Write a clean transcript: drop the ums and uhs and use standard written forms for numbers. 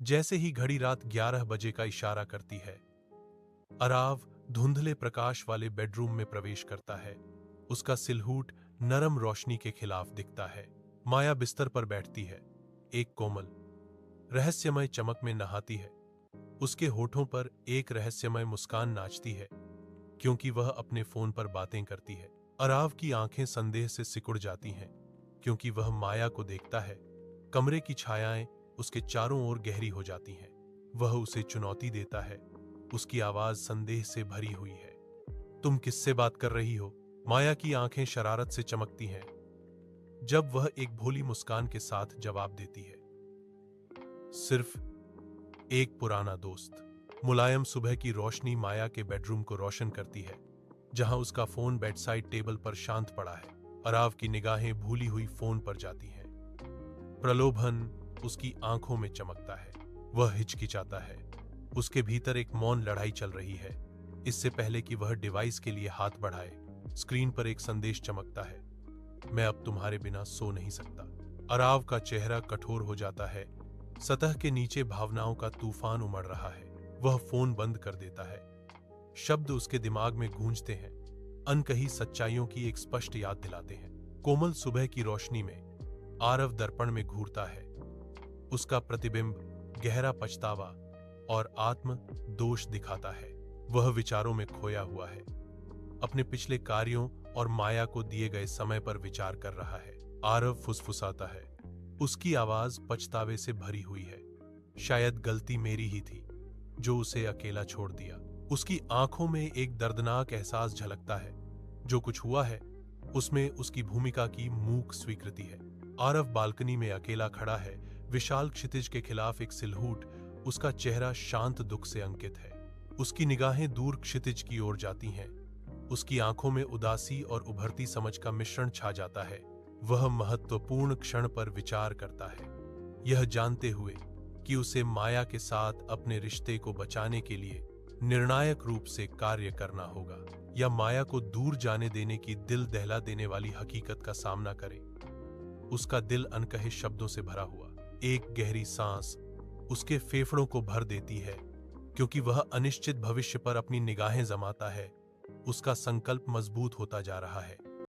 जैसे ही घड़ी रात 11 बजे का इशारा करती है, अराव धुंधले प्रकाश वाले बेडरूम में प्रवेश करता है। उसका सिलहूट नरम रोशनी के खिलाफ दिखता है। माया बिस्तर पर बैठती है, एक कोमल रहस्यमय चमक में नहाती है। उसके होठों पर एक रहस्यमय मुस्कान नाचती है, क्योंकि वह अपने फोन पर बातें करती है। अराव की आंखें संदेह से सिकुड़ जाती हैं, क्योंकि वह माया को देखता है। कमरे की छायाएं उसके चारों ओर गहरी हो जाती हैं। वह उसे चुनौती देता है। उसकी आवाज संदेह से भरी हुई है। तुम किससे बात कर रही हो? माया की आंखें शरारत से चमकती हैं, जब वह एक भोली मुस्कान के साथ जवाब देती है, सिर्फ एक पुराना दोस्त। मुलायम सुबह की रोशनी माया के बेडरूम को रोशन करती है, जहां उसका फोन बेडसाइड टेबल पर शांत पड़ा है। अराव की निगाहें भूली हुई फोन पर जाती हैं। प्रलोभन उसकी आंखों में चमकता है। वह हिचकिचाता है। उसके भीतर एक मौन लड़ाई चल रही है। इससे पहले कि वह डिवाइस के लिए हाथ बढ़ाए, स्क्रीन पर एक संदेश चमकता है, मैं अब तुम्हारे बिना सो नहीं सकता। अराव का चेहरा कठोर हो जाता है। सतह के नीचे भावनाओं का तूफान उमड़ रहा है। वह फोन बंद कर देता है। शब्द उसके दिमाग में गूंजते हैं, अनकही सच्चाइयों की एक स्पष्ट याद दिलाते हैं। कोमल सुबह की रोशनी में आरव दर्पण में घूरता है। उसका प्रतिबिंब गहरा पछतावा और आत्म दोष दिखाता है। वह विचारों में खोया हुआ है, अपने पिछले कार्यों और माया को दिए गए समय पर विचार कर रहा है। आरव फुसफुसाता है। उसकी आवाज पछतावे से भरी हुई है। शायद गलती मेरी ही थी, जो उसे अकेला छोड़ दिया। उसकी आंखों में एक दर्दनाक एहसास झलकता है। जो कुछ हुआ है, उसमें उसकी भूमिका की मूक स्वीकृति है। आरव बालकनी में अकेला खड़ा है। विशाल क्षितिज के खिलाफ एक सिलहूट। उसका चेहरा शांत दुख से अंकित है। उसकी निगाहें दूर क्षितिज की ओर जाती हैं। उसकी आंखों में उदासी और उभरती समझ का मिश्रण छा जाता है। वह महत्वपूर्ण क्षण पर विचार करता है, यह जानते हुए कि उसे माया के साथ अपने रिश्ते को बचाने के लिए निर्णायक रूप से कार्य करना होगा, या माया को दूर जाने देने की दिल दहला देने वाली हकीकत का सामना करे। उसका दिल अनकहे शब्दों से भरा हुआ। एक गहरी सांस उसके फेफड़ों को भर देती है, क्योंकि वह अनिश्चित भविष्य पर अपनी निगाहें जमाता है। उसका संकल्प मजबूत होता जा रहा है।